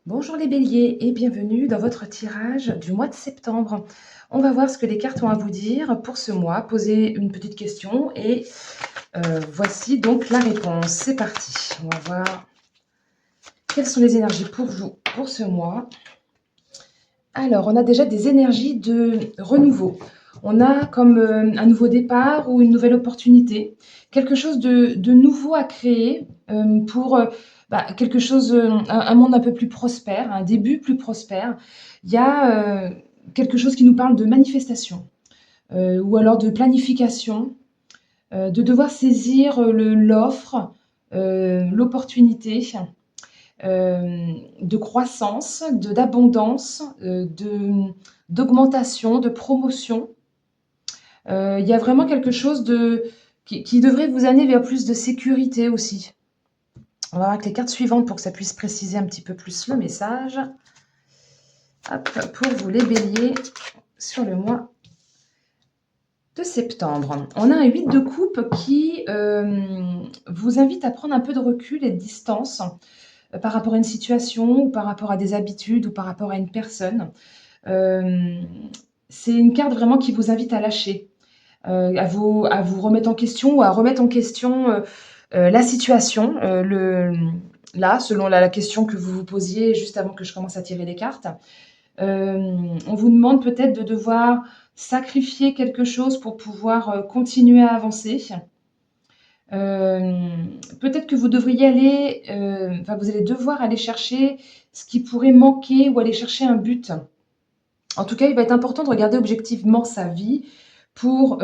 Bonjour les béliers et bienvenue dans votre tirage du mois de septembre. On va voir ce que les cartes ont à vous dire pour ce mois. Posez une petite question et voici donc la réponse. C'est parti. On va voir quelles sont les énergies pour vous pour ce mois. Alors, on a déjà des énergies de renouveau. On a comme un nouveau départ ou une nouvelle opportunité, quelque chose de nouveau à créer pour quelque chose, un monde un peu plus prospère, un début plus prospère. Il y a quelque chose qui nous parle de manifestation ou alors de planification, de devoir saisir l'offre, l'opportunité de croissance, d'abondance, d'augmentation, de promotion. Il y a vraiment quelque chose qui devrait vous amener vers plus de sécurité aussi. On va voir avec les cartes suivantes pour que ça puisse préciser un petit peu plus le message. Hop, pour vous les béliers sur le mois de septembre. On a un 8 de coupe qui vous invite à prendre un peu de recul et de distance par rapport à une situation ou par rapport à des habitudes ou par rapport à une personne. C'est une carte vraiment qui vous invite à lâcher, à vous remettre en question ou à remettre en question la situation, là, selon la question que vous vous posiez juste avant que je commence à tirer les cartes. On vous demande peut-être de devoir sacrifier quelque chose pour pouvoir continuer à avancer. Peut-être que vous devriez aller, vous allez devoir aller chercher ce qui pourrait manquer ou aller chercher un but. En tout cas, il va être important de regarder objectivement sa vie pour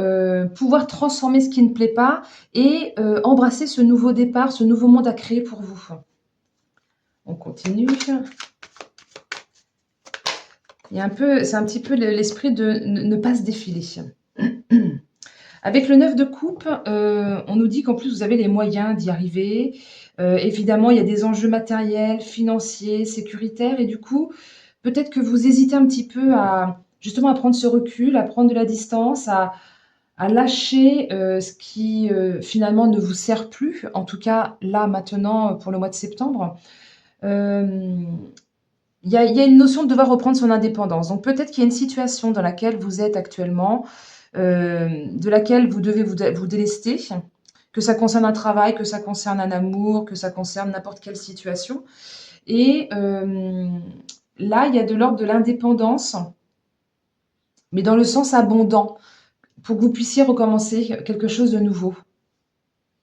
pouvoir transformer ce qui ne plaît pas et embrasser ce nouveau départ, ce nouveau monde à créer pour vous. On continue. C'est un petit peu l'esprit de ne pas se défiler. Avec le 9 de coupe, on nous dit qu'en plus, vous avez les moyens d'y arriver. Évidemment, il y a des enjeux matériels, financiers, sécuritaires. Et du coup, peut-être que vous hésitez un petit peu justement à prendre ce recul, à prendre de la distance, à lâcher ce qui finalement ne vous sert plus. En tout cas, là, maintenant, pour le mois de septembre. Il y a une notion de devoir reprendre son indépendance. Donc peut-être qu'il y a une situation dans laquelle vous êtes actuellement, de laquelle vous devez vous délester, que ça concerne un travail, que ça concerne un amour, que ça concerne n'importe quelle situation. Et là, il y a de l'ordre de l'indépendance, mais dans le sens abondant, pour que vous puissiez recommencer quelque chose de nouveau.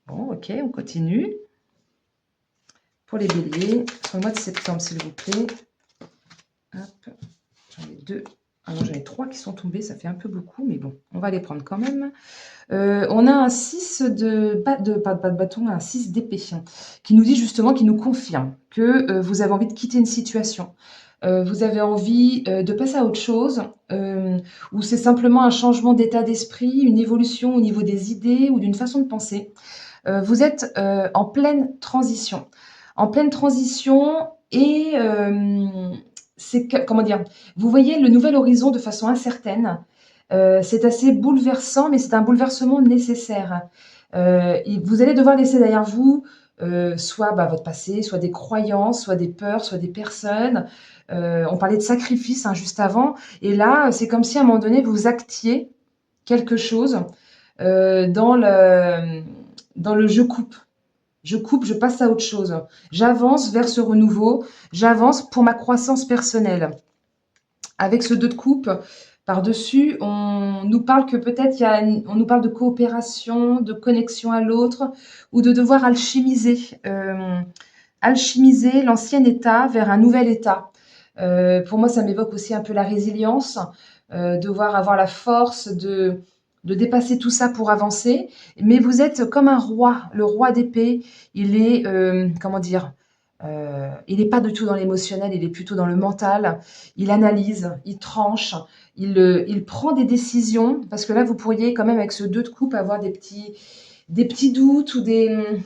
Bon, ok, on continue. Pour les béliers, sur le mois de septembre, s'il vous plaît. Hop, j'en ai deux. Ah non, j'en ai trois qui sont tombés, ça fait un peu beaucoup, mais bon, on va les prendre quand même. On a un 6 pas de bâton, un 6 d'épée, qui nous dit justement, qui nous confirme que vous avez envie de quitter une situation. Vous avez envie de passer à autre chose, ou c'est simplement un changement d'état d'esprit, une évolution au niveau des idées ou d'une façon de penser. Vous êtes en pleine transition. En pleine transition et comment dire, vous voyez le nouvel horizon de façon incertaine. C'est assez bouleversant, mais c'est un bouleversement nécessaire. Et vous allez devoir laisser derrière vous soit votre passé, soit des croyances, soit des peurs, soit des personnes. On parlait de sacrifice juste avant. Et là, c'est comme si à un moment donné, vous actiez quelque chose dans le je coupe. Je coupe, je passe à autre chose. J'avance vers ce renouveau. J'avance pour ma croissance personnelle. Avec ce 2 de coupe, par-dessus, on nous parle que peut-être on nous parle de coopération, de connexion à l'autre, ou de devoir alchimiser l'ancien état vers un nouvel état. Pour moi, ça m'évoque aussi un peu la résilience, devoir avoir la force de dépasser tout ça pour avancer. Mais vous êtes comme un roi, le roi d'épée. Il est, comment dire, il n'est pas du tout dans l'émotionnel, il est plutôt dans le mental. Il analyse, il tranche, il prend des décisions. Parce que là, vous pourriez quand même, avec ce 2 de coupe, avoir des petits doutes ou des...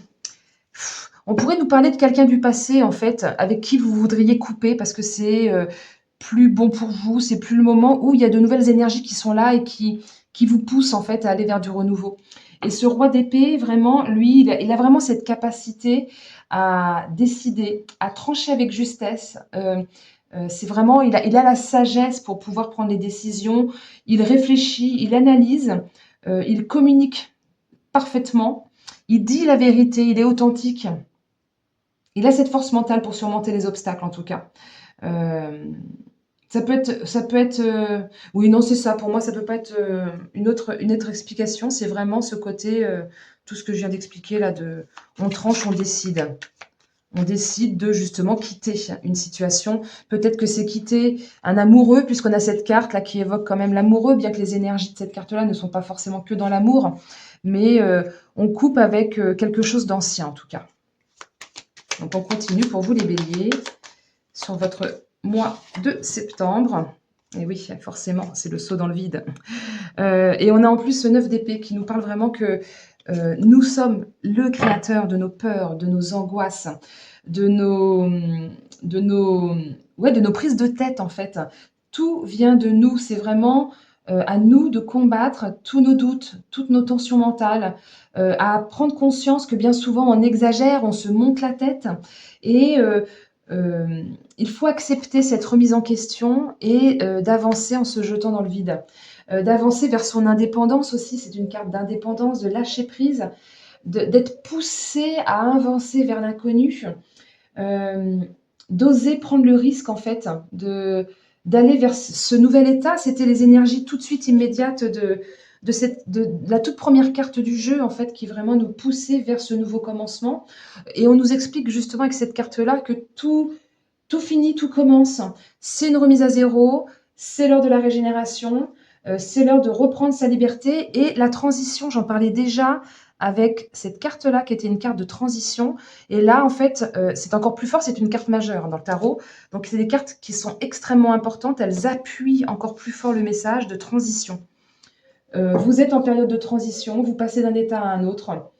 On pourrait nous parler de quelqu'un du passé, en fait, avec qui vous voudriez couper parce que c'est plus bon pour vous, c'est plus le moment où il y a de nouvelles énergies qui sont là et qui vous poussent, en fait, à aller vers du renouveau. Et ce roi d'épée, vraiment, lui, il a vraiment cette capacité à décider, à trancher avec justesse. C'est vraiment, il a la sagesse pour pouvoir prendre les décisions. Il réfléchit, il analyse, il communique parfaitement. Il dit la vérité, il est authentique. Il a cette force mentale pour surmonter les obstacles, en tout cas. Euh, oui, non, c'est ça. Pour moi, ça peut pas être une autre explication. C'est vraiment ce côté, tout ce que je viens d'expliquer là, on tranche, on décide. On décide de justement quitter une situation. Peut-être que c'est quitter un amoureux, puisqu'on a cette carte là qui évoque quand même l'amoureux, bien que les énergies de cette carte-là ne sont pas forcément que dans l'amour, mais on coupe avec quelque chose d'ancien en tout cas. Donc on continue pour vous les béliers sur votre mois de septembre. Et oui, forcément, c'est le saut dans le vide. Et on a en plus ce 9 d'épée qui nous parle vraiment que nous sommes le créateur de nos peurs, de nos angoisses, de nos, de nos, de nos prises de tête en fait. Tout vient de nous. C'est vraiment à nous de combattre tous nos doutes, toutes nos tensions mentales, à prendre conscience que bien souvent on exagère, on se monte la tête et il faut accepter cette remise en question et d'avancer en se jetant dans le vide. D'avancer vers son indépendance aussi, c'est une carte d'indépendance, de lâcher prise, d'être poussé à avancer vers l'inconnu, euh, d'oser prendre le risque en fait, d'aller vers ce nouvel état. C'était les énergies tout de suite immédiates de la toute première carte du jeu en fait, qui vraiment nous poussait vers ce nouveau commencement. Et on nous explique justement avec cette carte-là que tout finit, tout commence. C'est une remise à zéro, c'est l'heure de la régénération, c'est l'heure de reprendre sa liberté et la transition, j'en parlais déjà avec cette carte-là qui était une carte de transition. Et là, en fait, c'est encore plus fort, c'est une carte majeure dans le tarot. Donc, c'est des cartes qui sont extrêmement importantes, elles appuient encore plus fort le message de transition. Vous êtes en période de transition, vous passez d'un état à un autre,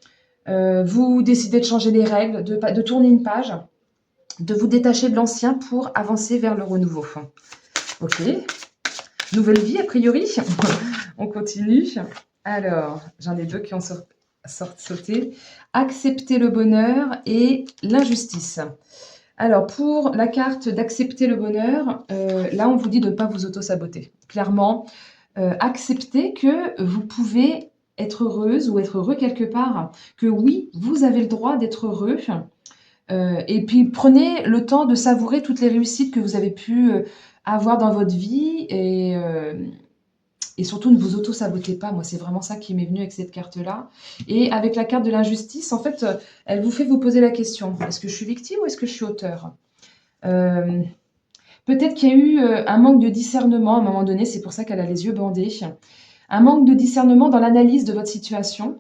vous décidez de changer les règles, de tourner une page, de vous détacher de l'ancien pour avancer vers le renouveau. Ok, nouvelle vie a priori. On continue. Alors, j'en ai deux qui ont sauté. Accepter le bonheur et l'injustice. Alors, pour la carte d'accepter le bonheur, là, on vous dit de ne pas vous auto-saboter. Clairement, accepter que vous pouvez être heureuse ou être heureux quelque part, que oui, vous avez le droit d'être heureux. Et puis, prenez le temps de savourer toutes les réussites que vous avez pu avoir dans votre vie et surtout ne vous auto-sabotez pas. Moi, c'est vraiment ça qui m'est venu avec cette carte-là. Et avec la carte de l'injustice, en fait, elle vous fait vous poser la question, est-ce que je suis victime ou est-ce que je suis auteur? Peut-être qu'il y a eu un manque de discernement à un moment donné, c'est pour ça qu'elle a les yeux bandés. Un manque de discernement dans l'analyse de votre situation.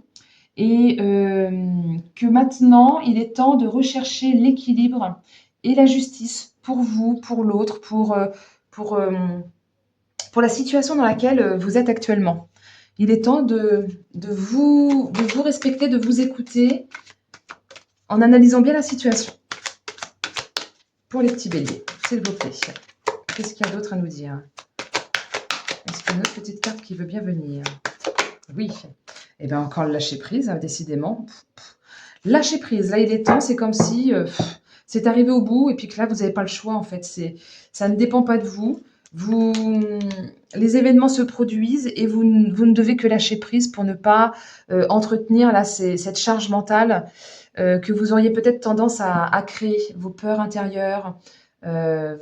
Et que maintenant, il est temps de rechercher l'équilibre et la justice pour vous, pour l'autre, pour, pour la situation dans laquelle vous êtes actuellement. Il est temps de vous respecter, de vous écouter en analysant bien la situation. Pour les petits béliers, s'il vous plaît. Qu'est-ce qu'il y a d'autre à nous dire? Est-ce qu'il y a une autre petite carte qui veut bien venir? Oui. Et bien encore le lâcher prise, hein, décidément. Lâcher prise, là il est temps, c'est comme si c'est arrivé au bout et puis que là vous n'avez pas le choix en fait. Ça ne dépend pas de vous. Les événements se produisent et vous ne devez que lâcher prise pour ne pas entretenir là, cette charge mentale que vous auriez peut-être tendance à créer, vos peurs intérieures,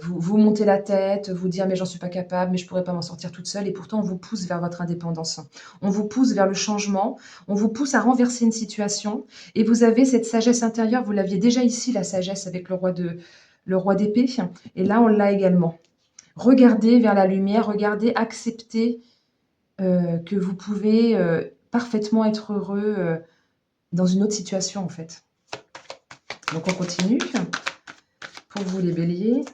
vous montez la tête, vous dire mais j'en suis pas capable, mais je pourrais pas m'en sortir toute seule et pourtant on vous pousse vers votre indépendance. On vous pousse vers le changement, on vous pousse à renverser une situation et vous avez cette sagesse intérieure, vous l'aviez déjà ici la sagesse avec le roi d'épée et là on l'a également. Regardez vers la lumière, regardez, acceptez que vous pouvez parfaitement être heureux dans une autre situation en fait. Donc on continue. Pour vous les béliers.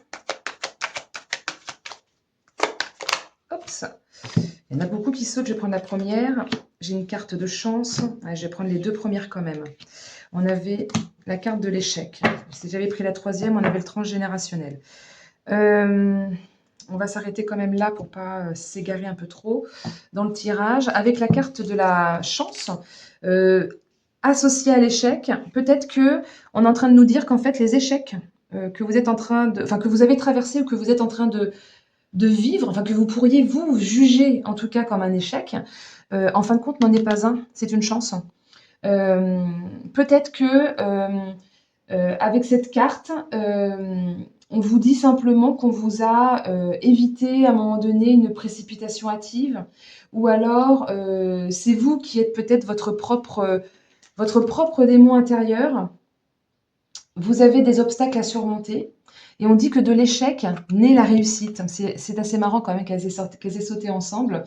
Hop, ça. Il y en a beaucoup qui sautent, je vais prendre la première. J'ai une carte de chance. Allez, je vais prendre les deux premières quand même. On avait la carte de l'échec. Si j'avais pris la troisième, on avait le transgénérationnel. On va s'arrêter quand même là pour pas s'égarer un peu trop dans le tirage. Avec la carte de la chance, associée à l'échec, peut-être que on est en train de nous dire qu'en fait les échecs que vous êtes en train de, enfin que vous avez traversé ou que vous êtes en train de vivre, enfin que vous pourriez vous juger en tout cas comme un échec, en fin de compte n'en est pas un, c'est une chance. Euh, Peut-être que avec cette carte, on vous dit simplement qu'on vous a évité à un moment donné une précipitation hâtive, ou alors c'est vous qui êtes peut-être votre propre démon intérieur. Vous avez des obstacles à surmonter. Et on dit que de l'échec naît la réussite. C'est assez marrant quand même qu'elles aient sauté ensemble.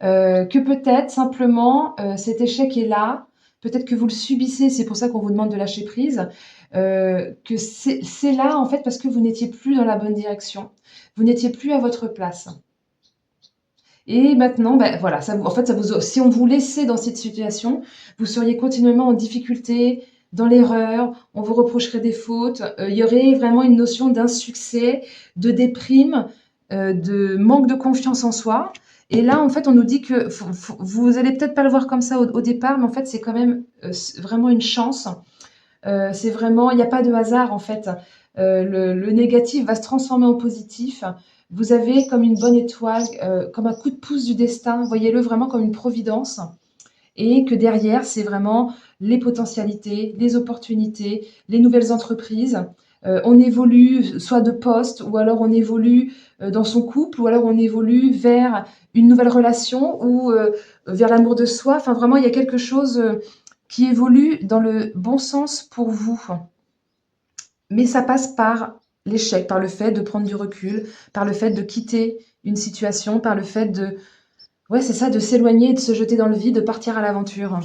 Que peut-être simplement cet échec est là, peut-être que vous le subissez, c'est pour ça qu'on vous demande de lâcher prise, que c'est là en fait parce que vous n'étiez plus dans la bonne direction, vous n'étiez plus à votre place. Et maintenant, ben voilà, en fait, si on vous laissait dans cette situation, vous seriez continuellement en difficulté, dans l'erreur, on vous reprocherait des fautes, il y aurait vraiment une notion d'insuccès, de déprime, de manque de confiance en soi. Et là, en fait, on nous dit que vous allez peut-être pas le voir comme ça au départ, mais en fait, c'est quand même vraiment une chance. C'est vraiment, il n'y a pas de hasard en fait. Le négatif va se transformer en positif. Vous avez comme une bonne étoile, comme un coup de pouce du destin. Voyez-le vraiment comme une providence. Et que derrière, c'est vraiment les potentialités, les opportunités, les nouvelles entreprises. On évolue soit de poste, ou alors on évolue dans son couple, ou alors on évolue vers une nouvelle relation, ou vers l'amour de soi. Enfin, vraiment, il y a quelque chose qui évolue dans le bon sens pour vous. Mais ça passe par l'échec, par le fait de prendre du recul, par le fait de quitter une situation, par le fait de, ouais, c'est ça, de s'éloigner, de se jeter dans le vide, de partir à l'aventure.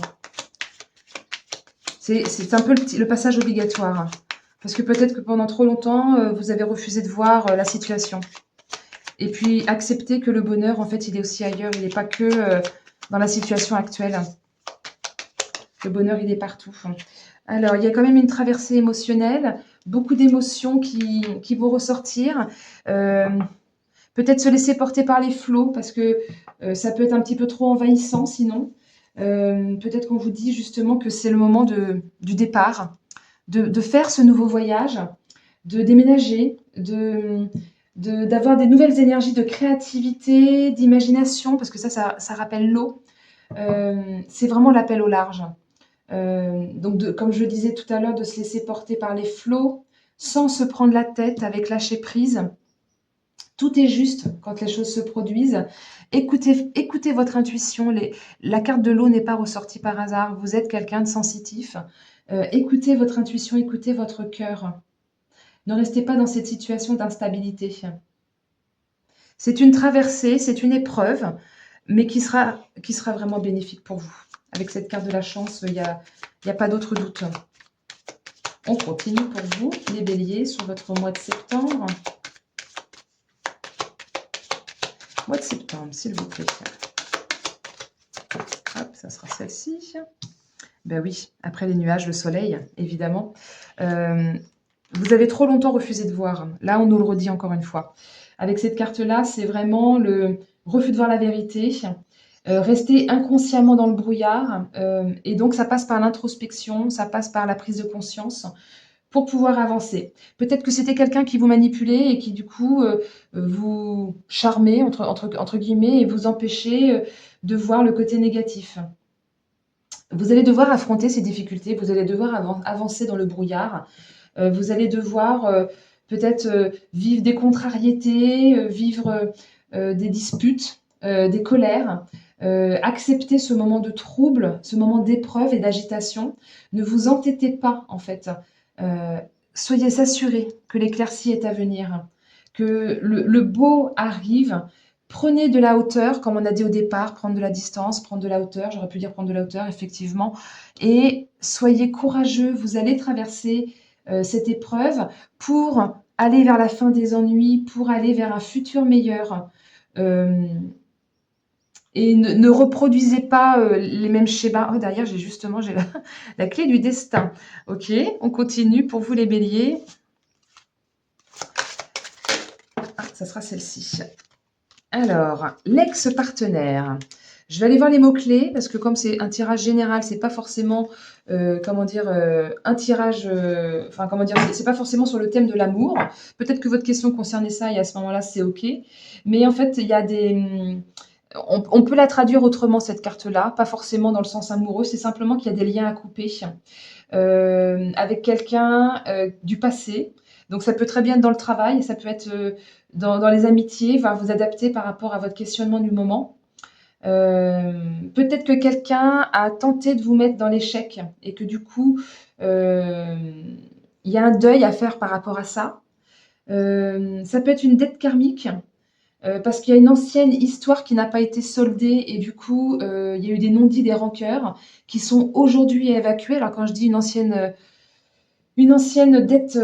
C'est un peu le passage obligatoire. Parce que peut-être que pendant trop longtemps, vous avez refusé de voir la situation. Et puis accepter que le bonheur, en fait, il est aussi ailleurs. Il n'est pas que dans la situation actuelle. Le bonheur, il est partout. Alors, il y a quand même une traversée émotionnelle, beaucoup d'émotions qui vont ressortir. Peut-être se laisser porter par les flots, parce que ça peut être un petit peu trop envahissant sinon. Peut-être qu'on vous dit justement que c'est le moment du départ, de faire ce nouveau voyage, de déménager, d'avoir des nouvelles énergies de créativité, d'imagination, parce que ça rappelle l'eau. C'est vraiment l'appel au large. Donc, comme je le disais tout à l'heure, de se laisser porter par les flots, sans se prendre la tête, avec lâcher prise. Tout est juste quand les choses se produisent. Écoutez votre intuition. La carte de l'eau n'est pas ressortie par hasard. Vous êtes quelqu'un de sensitif. Écoutez votre intuition, écoutez votre cœur. Ne restez pas dans cette situation d'instabilité. C'est une traversée, c'est une épreuve, mais qui sera vraiment bénéfique pour vous. Avec cette carte de la chance, il n'y a pas d'autre doute. On continue pour vous, les béliers, sur votre mois de septembre. Mois de septembre, s'il vous plaît. Hop, ça sera celle-ci. Ben oui, après les nuages, le soleil, évidemment. Vous avez trop longtemps refusé de voir. Là, on nous le redit encore une fois. Avec cette carte-là, c'est vraiment le refus de voir la vérité, rester inconsciemment dans le brouillard. Et donc, ça passe par l'introspection, ça passe par la prise de conscience pour pouvoir avancer. Peut-être que c'était quelqu'un qui vous manipulait et qui, du coup, vous charmait, entre guillemets, et vous empêchait de voir le côté négatif. Vous allez devoir affronter ces difficultés, vous allez devoir avancer dans le brouillard, vous allez devoir peut-être vivre des contrariétés, vivre des disputes, des colères, accepter ce moment de trouble, ce moment d'épreuve et d'agitation. Ne vous entêtez pas, en fait. Soyez assurés que l'éclaircie est à venir, que le beau arrive. Prenez de la hauteur, comme on a dit au départ, prendre de la distance, prendre de la hauteur, j'aurais pu dire prendre de la hauteur, effectivement, et soyez courageux, vous allez traverser cette épreuve pour aller vers la fin des ennuis, pour aller vers un futur meilleur. Et ne reproduisez pas les mêmes schémas. Oh, derrière, j'ai la clé du destin. Ok, on continue pour vous les béliers. ça sera celle-ci. Alors, l'ex-partenaire. Je vais aller voir les mots-clés parce que comme c'est un tirage général, c'est pas forcément, comment dire, un tirage, enfin comment dire, c'est pas forcément sur le thème de l'amour. Peut-être que votre question concernait ça et à ce moment-là, c'est OK. Mais en fait, il y a des, on peut la traduire autrement cette carte-là, pas forcément dans le sens amoureux, c'est simplement qu'il y a des liens à couper avec quelqu'un du passé. Donc ça peut très bien être dans le travail, ça peut être dans les amitiés, enfin, vous adapter par rapport à votre questionnement du moment. Peut-être que quelqu'un a tenté de vous mettre dans l'échec et que du coup, il y a un deuil à faire par rapport à ça. Ça peut être une dette karmique parce qu'il y a une ancienne histoire qui n'a pas été soldée et du coup, il y a eu des non-dits, des rancœurs qui sont aujourd'hui évacués. Alors quand je dis une ancienne dette,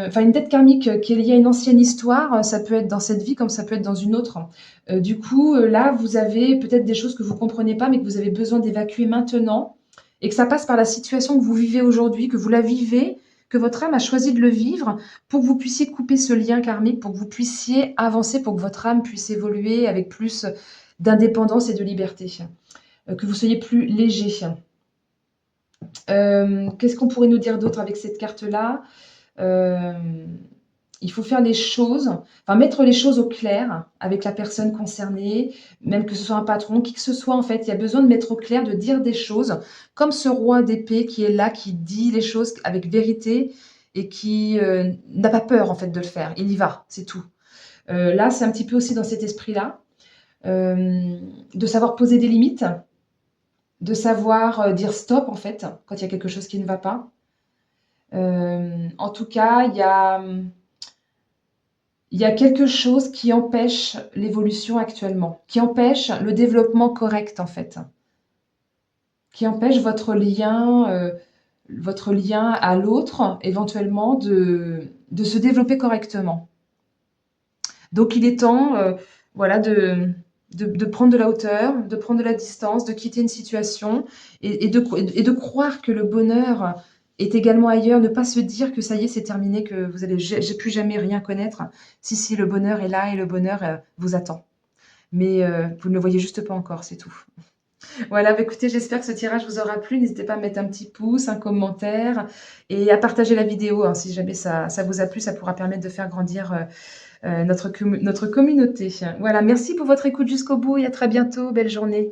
enfin une dette karmique qui est liée à une ancienne histoire, ça peut être dans cette vie comme ça peut être dans une autre. Du coup, là, vous avez peut-être des choses que vous comprenez pas, mais que vous avez besoin d'évacuer maintenant et que ça passe par la situation que vous vivez aujourd'hui, que vous la vivez, que votre âme a choisi de le vivre pour que vous puissiez couper ce lien karmique, pour que vous puissiez avancer, pour que votre âme puisse évoluer avec plus d'indépendance et de liberté, que vous soyez plus léger. Qu'est-ce qu'on pourrait nous dire d'autre avec cette carte-là? Il faut faire les choses, enfin mettre les choses au clair avec la personne concernée, même que ce soit un patron, qui que ce soit en fait, il y a besoin de mettre au clair, de dire des choses, comme ce roi d'épée qui est là, qui dit les choses avec vérité et qui n'a pas peur en fait de le faire. Il y va, c'est tout. Là, c'est un petit peu aussi dans cet esprit-là, de savoir poser des limites, de savoir dire stop en fait quand il y a quelque chose qui ne va pas. En tout cas, il y a quelque chose qui empêche l'évolution actuellement, qui empêche le développement correct en fait, qui empêche votre lien à l'autre éventuellement de se développer correctement. Donc il est temps voilà, de prendre de la hauteur, de prendre de la distance, de quitter une situation et de croire que le bonheur est également ailleurs, ne pas se dire que ça y est, c'est terminé, que vous allez j'ai plus jamais rien connaître. Si, si, le bonheur est là et le bonheur vous attend. Mais vous ne le voyez juste pas encore, c'est tout. Voilà, bah, écoutez, j'espère que ce tirage vous aura plu. N'hésitez pas à mettre un petit pouce, un commentaire et à partager la vidéo, hein, si jamais ça vous a plu, ça pourra permettre de faire grandir notre communauté. Voilà, merci pour votre écoute jusqu'au bout et à très bientôt. Belle journée.